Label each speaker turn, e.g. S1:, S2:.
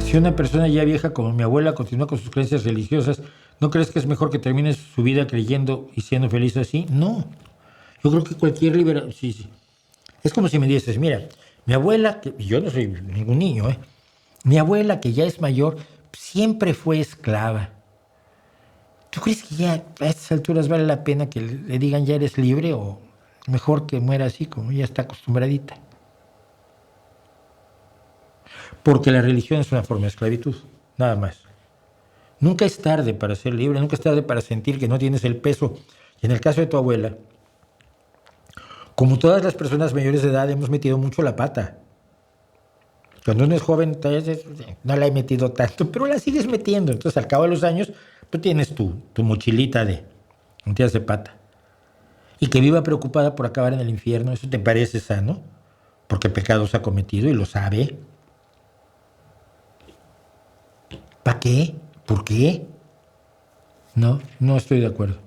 S1: Si una persona ya vieja como mi abuela continúa con sus creencias religiosas, ¿no crees que es mejor que termine su vida creyendo y siendo feliz así? No. Yo creo que cualquier liberal... Sí, sí. Es como si me dices, mira, mi abuela, que yo no soy ningún niño, ¿eh? Mi abuela, que ya es mayor, siempre fue esclava. ¿Tú crees que ya a estas alturas vale la pena que le digan ya eres libre o mejor que muera así como ya está acostumbradita? Porque la religión es una forma de esclavitud, nada más. Nunca es tarde para ser libre, nunca es tarde para sentir que no tienes el peso. Y en el caso de tu abuela, como todas las personas mayores de edad, hemos metido mucho la pata. Cuando uno es joven, no la he metido tanto, pero la sigues metiendo. Entonces, al cabo de los años, tú tienes tu mochilita de metidas de pata. Y que viva preocupada por acabar en el infierno, ¿eso te parece sano? Porque pecados ha cometido y lo sabe. ¿Para qué? ¿Por qué? No, no estoy de acuerdo.